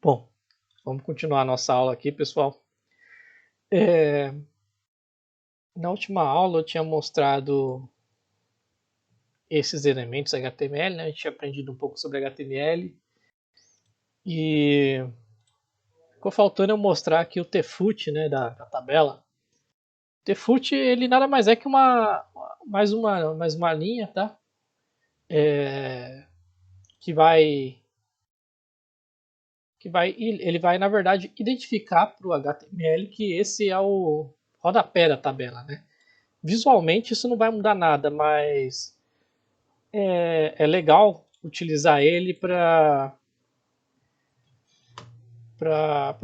Bom, vamos continuar a nossa aula aqui, pessoal. Na última aula eu tinha mostrado esses elementos HTML, né? A gente tinha aprendido um pouco sobre HTML e ficou faltando eu mostrar aqui o tfoot, né, da tabela. O tfoot, ele nada mais é que mais uma linha, tá? Ele vai na verdade identificar para o HTML que esse é o rodapé da tabela, né? Visualmente isso não vai mudar nada, mas é legal utilizar ele por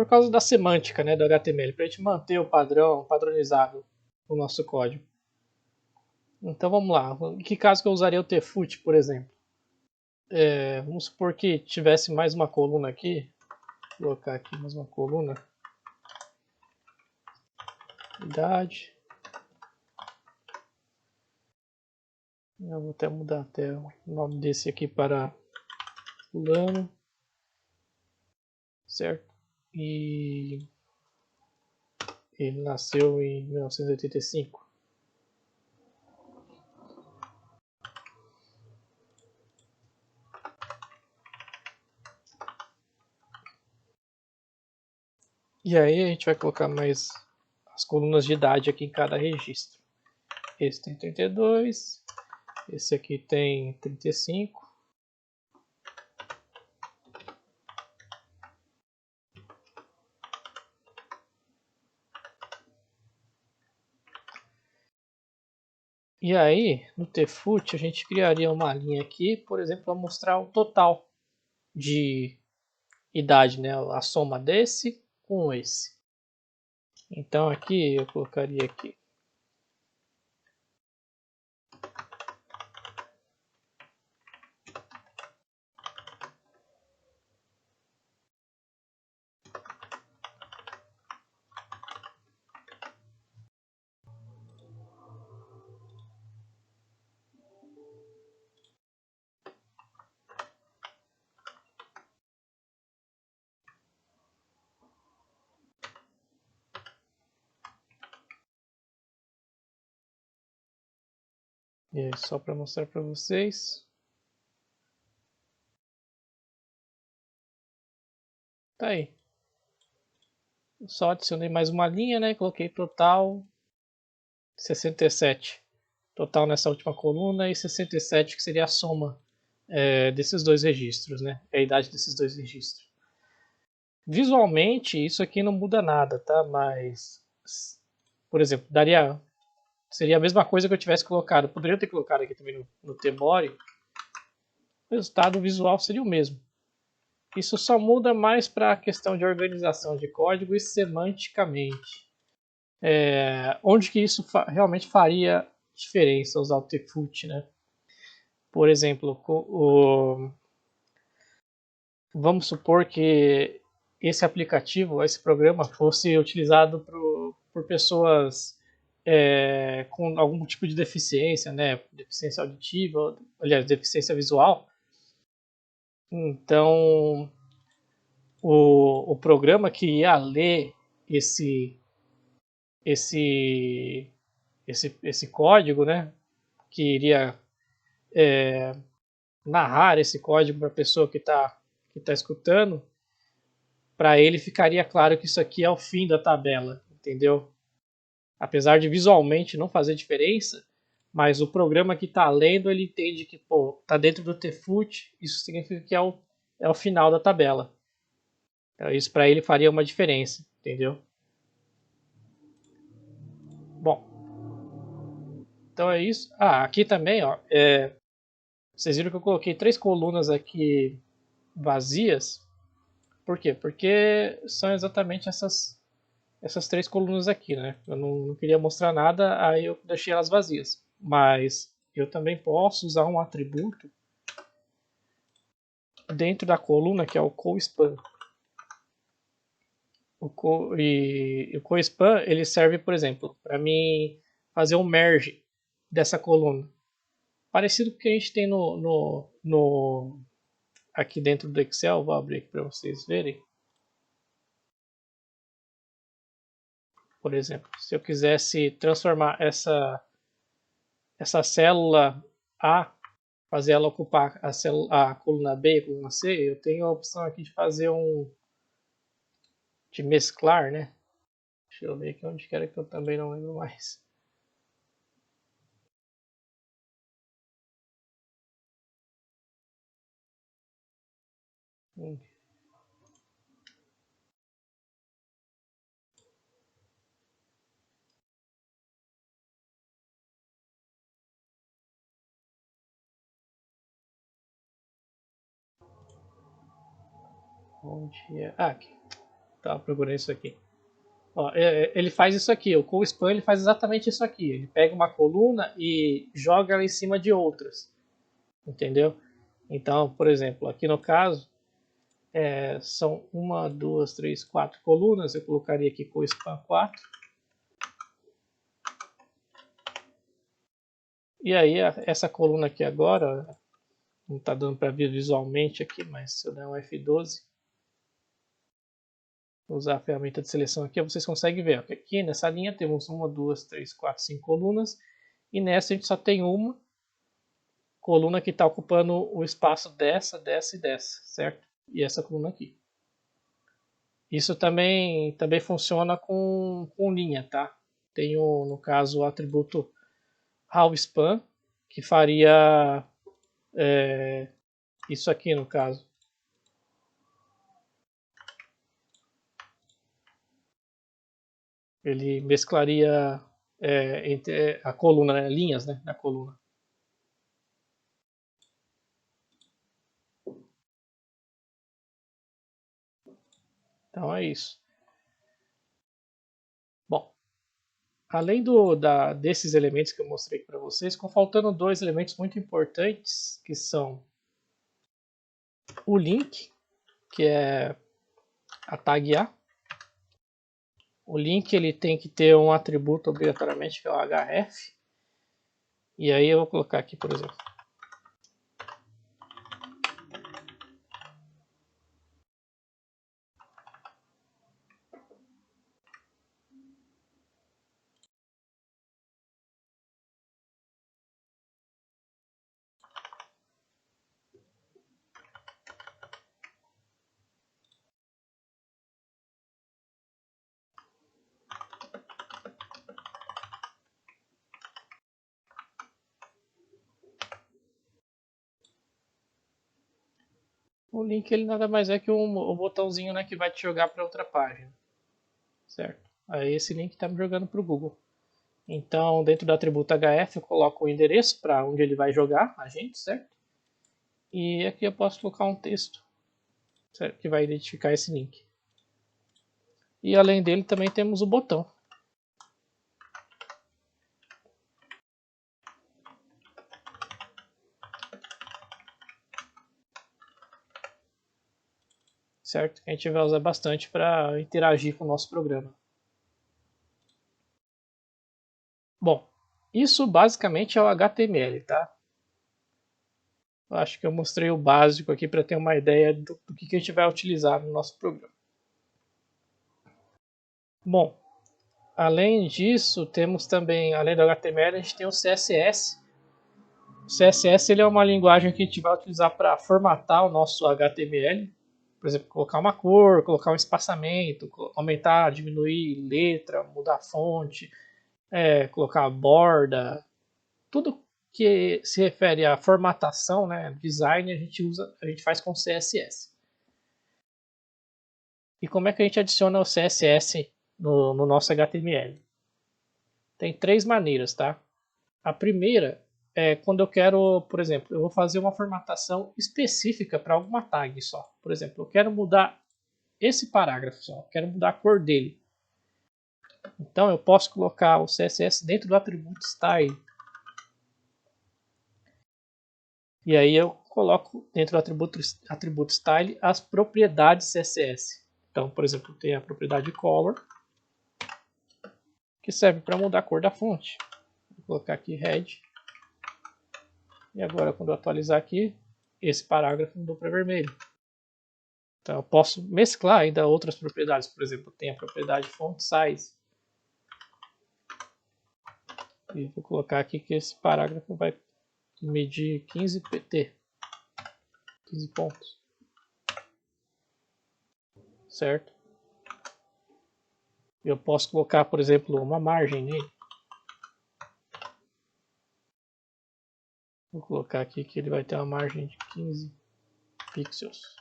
causa da semântica, né, do HTML, para a gente manter o padrão padronizado no nosso código. Então vamos lá. Em que caso que eu usaria o tfoot, por exemplo? Vamos supor que tivesse mais uma coluna aqui. Vou colocar aqui mais uma coluna. Idade. Eu vou até mudar até o nome desse aqui para fulano. Certo? E ele nasceu em 1985. E aí a gente vai colocar mais as colunas de idade aqui em cada registro. Esse tem 32, esse aqui tem 35. E aí, no tfoot, a gente criaria uma linha aqui, por exemplo, para mostrar o total de idade, né? A soma desse com esse. Então aqui eu colocaria aqui. E aí, só para mostrar para vocês. Tá aí. Só adicionei mais uma linha, né? Coloquei total 67. Total nessa última coluna e 67 que seria a soma desses dois registros, né? É a idade desses dois registros. Visualmente isso aqui não muda nada, tá? Mas, por exemplo, seria a mesma coisa que eu tivesse colocado. Poderia ter colocado aqui também no Tmori. O resultado visual seria o mesmo. Isso só muda mais para a questão de organização de código e semanticamente. Onde que isso realmente faria diferença usar o tfoot, né? Por exemplo, vamos supor que esse aplicativo, esse programa, fosse utilizado por pessoas com algum tipo de deficiência, né? Deficiência auditiva, aliás, deficiência visual. Então, o programa que ia ler esse, esse código, né? Que iria narrar esse código para a pessoa que tá escutando, para ele ficaria claro que isso aqui é o fim da tabela, entendeu? Apesar de visualmente não fazer diferença, mas o programa que está lendo, ele entende que está dentro do tfoot, isso significa que é o final da tabela. Então, isso para ele faria uma diferença, entendeu? Bom, então é isso. Aqui também, ó, vocês viram que eu coloquei 3 colunas aqui vazias. Por quê? Porque são exatamente essas 3 colunas aqui, né? Eu não queria mostrar nada, aí eu deixei elas vazias. Mas eu também posso usar um atributo dentro da coluna que é o co-span. O co-span ele serve, por exemplo, para mim fazer um merge dessa coluna. Parecido com o que a gente tem aqui dentro do Excel, vou abrir aqui para vocês verem. por exemplo, se eu quisesse transformar essa célula A, fazer ela ocupar a coluna B e a coluna C, eu tenho a opção aqui de fazer de mesclar, né? Deixa eu ver aqui onde que era que eu também não lembro mais. Onde é? Ah, aqui. Tava procurando isso aqui. Ó, ele faz isso aqui, o CoSpan ele faz exatamente isso aqui. Ele pega uma coluna e joga ela em cima de outras. Entendeu? Então, por exemplo, aqui no caso, são 1, 2, 3, 4 colunas. Eu colocaria aqui CoSpan 4. E aí, essa coluna aqui agora, não está dando para ver visualmente aqui, mas se eu der um F12, usar a ferramenta de seleção aqui, vocês conseguem ver. Ó, aqui nessa linha temos 1, 2, 3, 4, 5 colunas. E nessa a gente só tem uma coluna que está ocupando o espaço dessa e dessa, certo? E essa coluna aqui. Isso também funciona com linha, tá? Tem, no caso, o atributo HowSpan, que faria isso aqui, no caso. Ele mesclaria entre a coluna, né? Linhas, né? Da coluna. Então é isso. Bom, além desses elementos que eu mostrei para vocês, ficam faltando dois elementos muito importantes, que são o link, que é a tag A. O link ele tem que ter um atributo obrigatoriamente, que é o href. E aí eu vou colocar aqui, por exemplo. O link ele nada mais é que um botãozinho, né, que vai te jogar para outra página, certo? Aí esse link está me jogando para o Google. Então, dentro do atributo HF, eu coloco o endereço para onde ele vai jogar a gente, certo? E aqui eu posso colocar um texto, certo? Que vai identificar esse link. E além dele também temos o botão. Certo? Que a gente vai usar bastante para interagir com o nosso programa. Bom, isso basicamente é o HTML, tá? Eu acho que eu mostrei o básico aqui para ter uma ideia do que a gente vai utilizar no nosso programa. Bom, além disso, temos também, além do HTML, a gente tem o CSS. O CSS ele é uma linguagem que a gente vai utilizar para formatar o nosso HTML. Por exemplo, colocar uma cor, colocar um espaçamento, aumentar, diminuir letra, mudar a fonte, colocar a borda. Tudo que se refere à formatação, né, design, a gente faz com CSS. E como é que a gente adiciona o CSS no nosso HTML? Tem três maneiras, tá? A primeira é quando eu quero, por exemplo, eu vou fazer uma formatação específica para alguma tag só. Por exemplo, eu quero mudar esse parágrafo só, eu quero mudar a cor dele. Então eu posso colocar o CSS dentro do atributo style. E aí eu coloco dentro do atributo style as propriedades CSS. Então, por exemplo, tem a propriedade color, que serve para mudar a cor da fonte. Vou colocar aqui red. E agora, quando eu atualizar aqui, esse parágrafo mudou para vermelho. Então, eu posso mesclar ainda outras propriedades. Por exemplo, tem a propriedade font size. E vou colocar aqui que esse parágrafo vai medir 15 pt, 15 pontos, certo? Eu posso colocar, por exemplo, uma margem nele. Vou colocar aqui que ele vai ter uma margem de 15 pixels.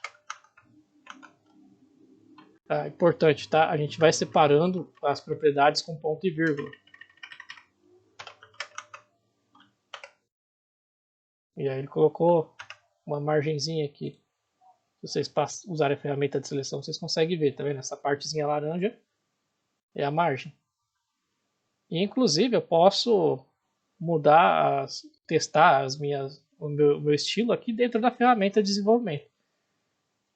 Tá, importante, tá? A gente vai separando as propriedades com ponto e vírgula. E aí ele colocou uma margenzinha aqui. Se vocês usarem a ferramenta de seleção, vocês conseguem ver, tá vendo? Essa partezinha laranja é a margem. E inclusive eu posso mudar, testar o meu estilo aqui dentro da ferramenta de desenvolvimento.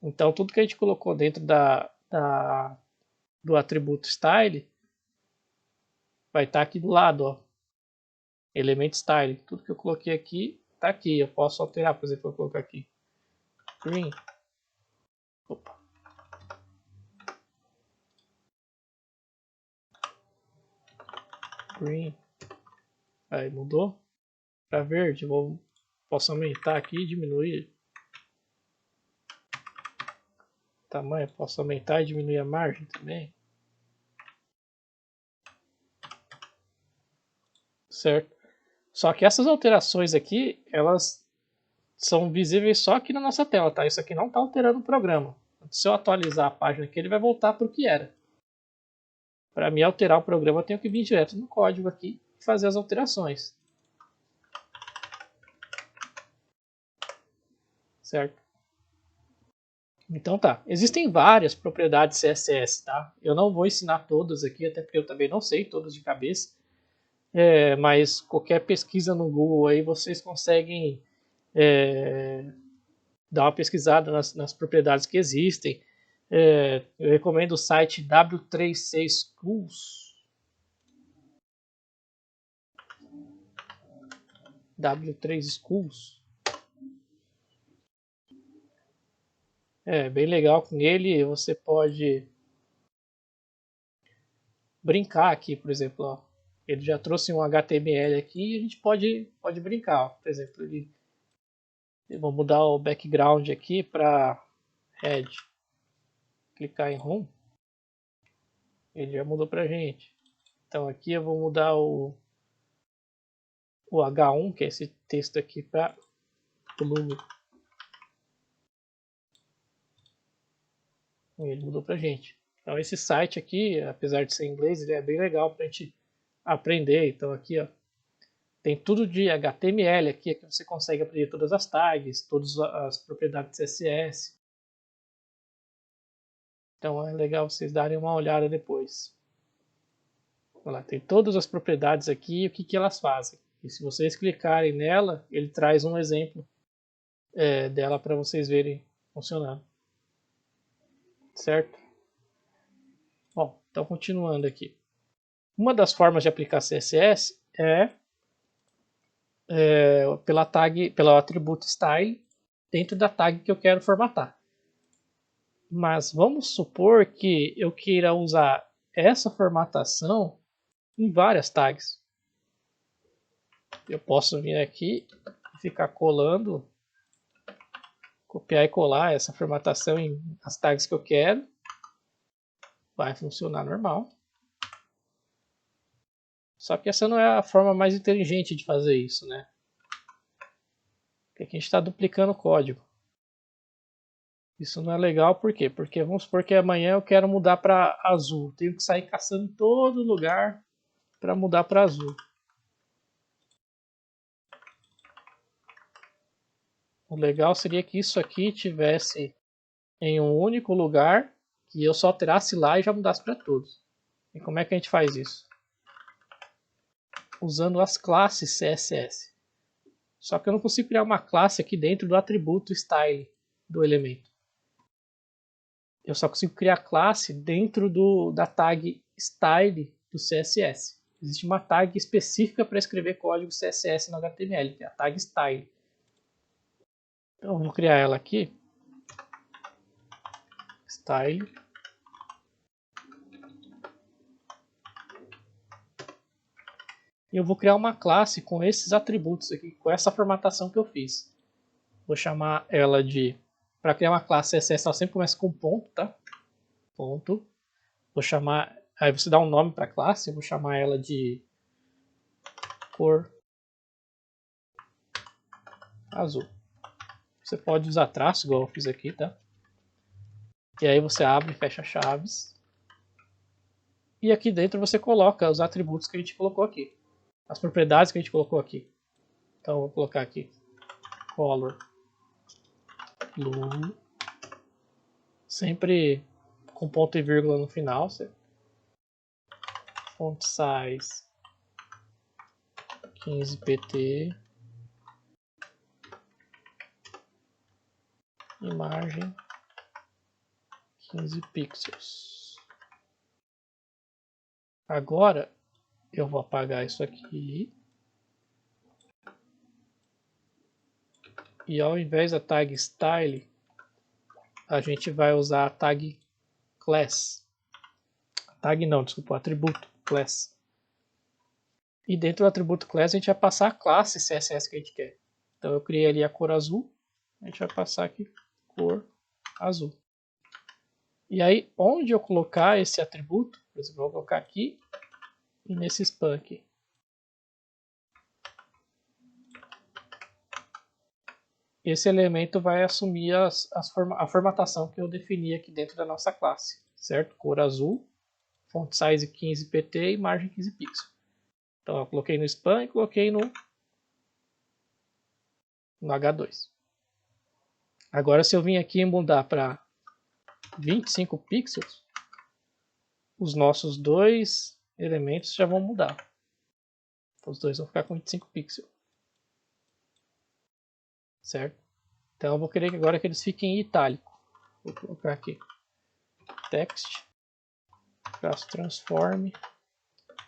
Então tudo que a gente colocou dentro do atributo style vai estar aqui do lado, ó. Element style. Tudo que eu coloquei aqui está aqui. Eu posso alterar, por exemplo, eu vou colocar aqui green. Opa. Green. Aí mudou para verde. Posso aumentar aqui e diminuir o tamanho. Posso aumentar e diminuir a margem também. Certo? Só que essas alterações aqui, elas são visíveis só aqui na nossa tela, tá? Isso aqui não está alterando o programa. Se eu atualizar a página aqui, ele vai voltar para o que era. Para mim alterar o programa, eu tenho que vir direto no código aqui e fazer as alterações. Certo? Então tá, existem várias propriedades CSS, tá? Eu não vou ensinar todas aqui, até porque eu também não sei todas de cabeça. Mas qualquer pesquisa no Google aí vocês conseguem dar uma pesquisada nas propriedades que existem. Eu recomendo o site W3C Schools. W3 Schools. É bem legal com ele. Você pode brincar aqui, por exemplo. Ó. Ele já trouxe um HTML aqui e a gente pode brincar. Ó. Por exemplo, eu vou mudar o background aqui para red. Clicar em home. Ele já mudou pra gente. Então aqui eu vou mudar o H1, que é esse texto aqui, para volume. Ele mudou pra gente. Então esse site aqui, apesar de ser em inglês, ele é bem legal pra gente aprender. Então aqui, ó, tem tudo de HTML aqui, que você consegue aprender todas as tags, todas as propriedades CSS. Então é legal vocês darem uma olhada depois. Olha lá, tem todas as propriedades aqui e o que elas fazem. E se vocês clicarem nela, ele traz um exemplo dela para vocês verem funcionando. Certo? Bom, então continuando aqui. Uma das formas de aplicar CSS pelo atributo style dentro da tag que eu quero formatar. Mas vamos supor que eu queira usar essa formatação em várias tags. Eu posso vir aqui e ficar colando, copiar e colar essa formatação em as tags que eu quero. Vai funcionar normal. Só que essa não é a forma mais inteligente de fazer isso, né? Porque aqui a gente está duplicando o código. Isso não é legal, por quê? Porque vamos supor que amanhã eu quero mudar para azul. Tenho que sair caçando em todo lugar para mudar para azul. O legal seria que isso aqui tivesse em um único lugar, que eu só alterasse lá e já mudasse para todos. E como é que a gente faz isso? Usando as classes CSS. Só que eu não consigo criar uma classe aqui dentro do atributo style do elemento. Eu só consigo criar classe dentro da tag style do CSS. Existe uma tag específica para escrever código CSS no HTML, que é a tag style. Então eu vou criar ela aqui. Style. E eu vou criar uma classe com esses atributos aqui, com essa formatação que eu fiz. Vou chamar ela de... Para criar uma classe CSS, ela sempre começa com ponto, tá? Ponto. Vou chamar... Aí você dá um nome para a classe, eu vou chamar ela de cor azul. Você pode usar traço, igual eu fiz aqui, tá? E aí você abre e fecha chaves. E aqui dentro você coloca os atributos que a gente colocou aqui. As propriedades que a gente colocou aqui. Então eu vou colocar aqui color blue. Sempre com ponto e vírgula no final. Font size 15 pt. Imagem 15 pixels. Agora eu vou apagar isso aqui. E ao invés da tag style, a gente vai usar a tag class. Tag não, desculpa, o atributo class. E dentro do atributo class a gente vai passar a classe CSS que a gente quer. Então eu criei ali a cor azul, a gente vai passar aqui cor azul. E aí onde eu colocar esse atributo, por exemplo, eu vou colocar aqui e nesse span aqui. Esse elemento vai assumir a formatação que eu defini aqui dentro da nossa classe, certo? Cor azul, font size 15 pt e margem 15 pixels. Então eu coloquei no span e coloquei no H2. Agora se eu vim aqui e mudar para 25 pixels, os nossos dois elementos já vão mudar. Os dois vão ficar com 25 pixels. Certo? Então eu vou querer agora que eles fiquem em itálico. Vou colocar aqui text, traço transform,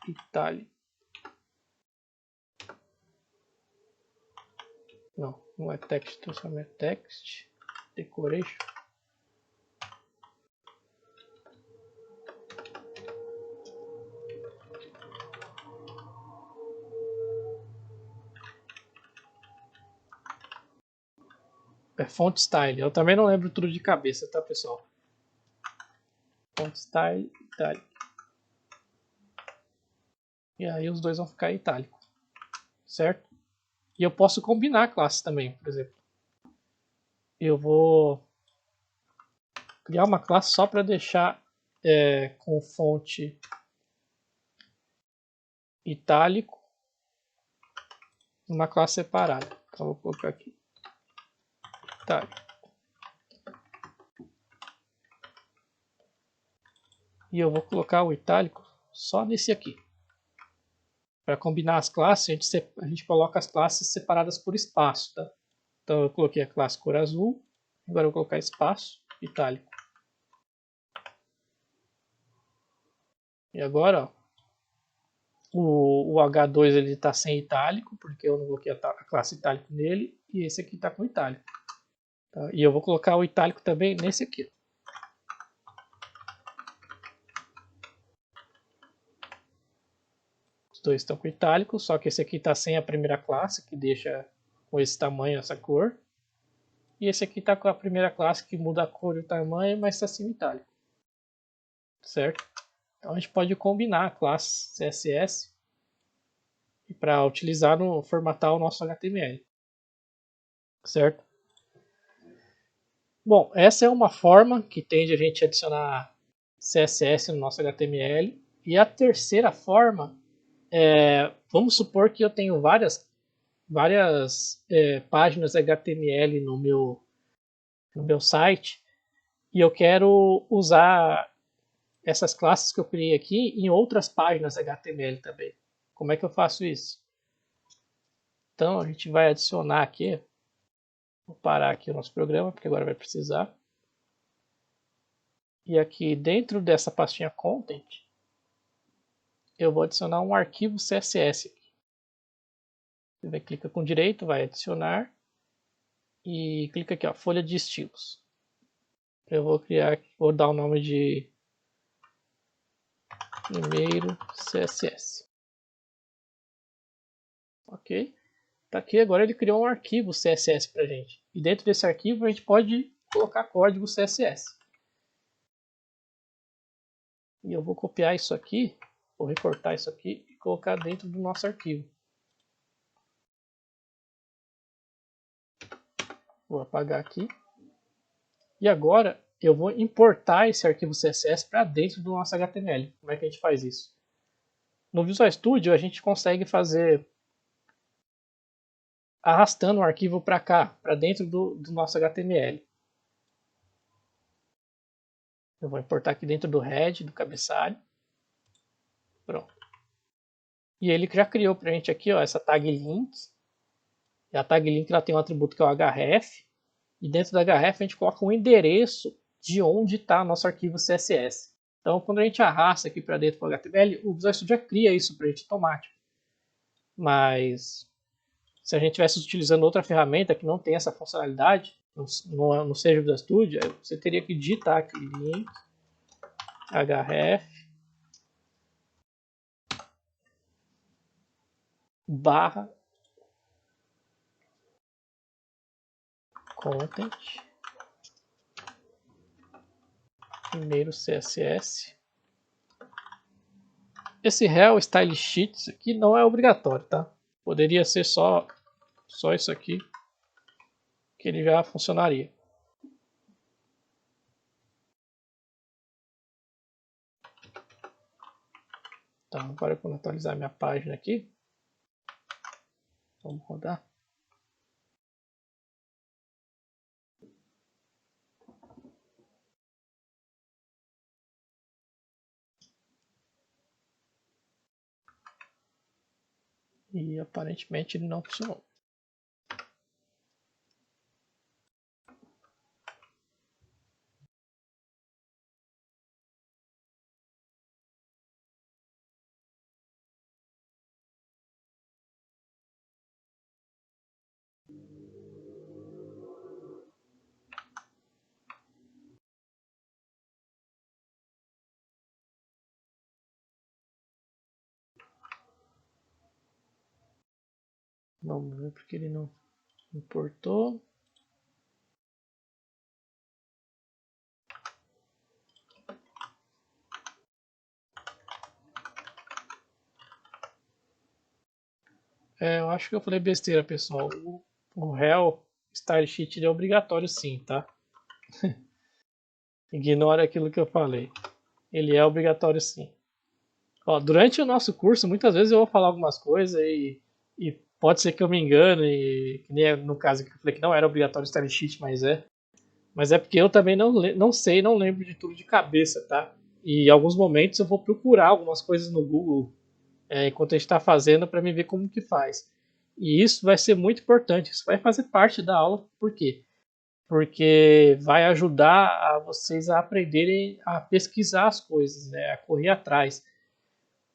itálico. Não é text transform, é text decoration. É font style. Eu também não lembro tudo de cabeça, tá, pessoal? Font style, itálico. E aí os dois vão ficar itálico, certo? E eu posso combinar classes também, por exemplo. Eu vou criar uma classe só para deixar com fonte itálico, uma classe separada. Então vou colocar aqui itálico. E eu vou colocar o itálico só nesse aqui. Para combinar as classes, a gente coloca as classes separadas por espaço, tá? Então eu coloquei a classe cor azul, agora eu vou colocar espaço itálico. E agora, ó, o H2 ele está sem itálico, porque eu não coloquei a classe itálico nele, e esse aqui está com itálico. Tá? E eu vou colocar o itálico também nesse aqui. Os dois estão com itálico, só que esse aqui está sem a primeira classe, que deixa com esse tamanho, essa cor. E esse aqui está com a primeira classe, que muda a cor e o tamanho, mas está sem itálico. Certo? Então a gente pode combinar a classe CSS para utilizar no formatar o nosso HTML. Certo? Bom, essa é uma forma que tem de a gente adicionar CSS no nosso HTML. E a terceira forma vamos supor que eu tenho várias páginas HTML no meu site e eu quero usar essas classes que eu criei aqui em outras páginas HTML também. Como é que eu faço isso? Então a gente vai adicionar aqui, vou parar aqui o nosso programa, porque agora vai precisar. E aqui dentro dessa pastinha Content, eu vou adicionar um arquivo CSS. Você vai clicar com direito, vai adicionar e clica aqui, ó, folha de estilos. Eu vou dar o nome de primeiro CSS. Ok. Tá aqui, agora ele criou um arquivo CSS pra gente. E dentro desse arquivo a gente pode colocar código CSS. E eu vou copiar isso aqui, vou recortar isso aqui e colocar dentro do nosso arquivo. Vou apagar aqui. E agora eu vou importar esse arquivo CSS para dentro do nosso HTML. Como é que a gente faz isso? No Visual Studio a gente consegue fazer arrastando o arquivo para cá, para dentro do nosso HTML. Eu vou importar aqui dentro do head, do cabeçalho. Pronto. E ele já criou para a gente aqui, ó, essa tag link. E a tag link ela tem um atributo que é o href. E dentro da href a gente coloca um endereço de onde está nosso arquivo CSS. Então, quando a gente arrasta aqui para dentro do HTML, o Visual Studio já cria isso para a gente automático. Mas se a gente estivesse utilizando outra ferramenta que não tem essa funcionalidade, não seja o Visual Studio, você teria que digitar aqui link href barra content primeiro CSS. Esse rel style sheets aqui não é obrigatório, tá? Poderia ser só isso aqui que ele já funcionaria. Então agora quando atualizar minha página aqui, vamos rodar. E aparentemente ele não funcionou. Vamos ver porque ele não importou. Eu acho que eu falei besteira, pessoal. O rel style sheet é obrigatório sim, tá? Ignora aquilo que eu falei. Ele é obrigatório sim. Ó, durante o nosso curso, muitas vezes eu vou falar algumas coisas e pode ser que eu me engane, que nem no caso que eu falei que não era obrigatório style sheet, mas é. Mas é porque eu também não sei, não lembro de tudo de cabeça, tá? E em alguns momentos eu vou procurar algumas coisas no Google enquanto a gente está fazendo para me ver como que faz. E isso vai ser muito importante, isso vai fazer parte da aula, por quê? Porque vai ajudar a vocês a aprenderem a pesquisar as coisas, né? A correr atrás.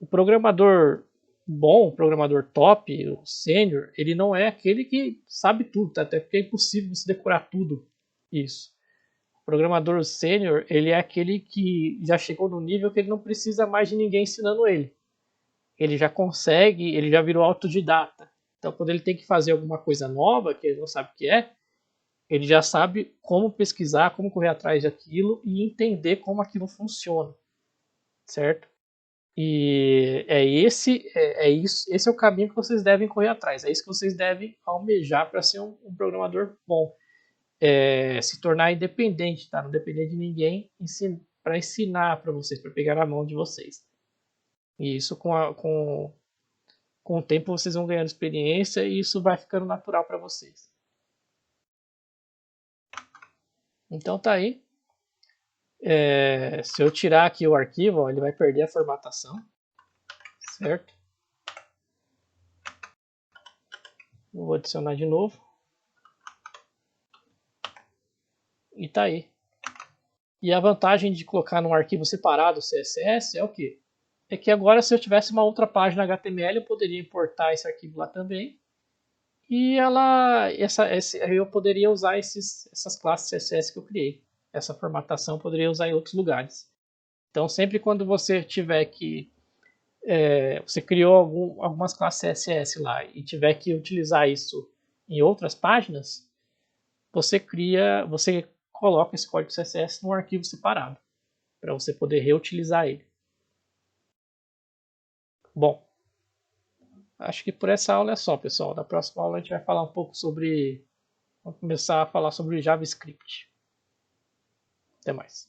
O programador bom, o programador top, o sênior, ele não é aquele que sabe tudo, tá? Até porque é impossível você decorar tudo isso. O programador sênior, ele é aquele que já chegou no nível que ele não precisa mais de ninguém ensinando ele. Ele já consegue, ele já virou autodidata. Então, quando ele tem que fazer alguma coisa nova, que ele não sabe o que é, ele já sabe como pesquisar, como correr atrás daquilo e entender como aquilo funciona, certo? E esse é o caminho que vocês devem correr atrás. É isso que vocês devem almejar para ser um programador bom. Se tornar independente, tá? Não depender de ninguém para ensinar para vocês, para pegar na mão de vocês. E isso com o tempo vocês vão ganhando experiência e isso vai ficando natural para vocês. Então tá aí. Se eu tirar aqui o arquivo, ó, ele vai perder a formatação, certo? Vou adicionar de novo. E tá aí. E a vantagem de colocar num arquivo separado o CSS é o quê? É que agora se eu tivesse uma outra página HTML, eu poderia importar esse arquivo lá também. E eu poderia usar essas classes CSS que eu criei. Essa formatação eu poderia usar em outros lugares. Então sempre quando você tiver que você criou algumas classes CSS lá e tiver que utilizar isso em outras páginas, você coloca esse código CSS num arquivo separado, para você poder reutilizar ele. Bom, acho que por essa aula é só, pessoal. Na próxima aula a gente vai falar um pouco sobre... Vamos começar a falar sobre JavaScript. Até mais.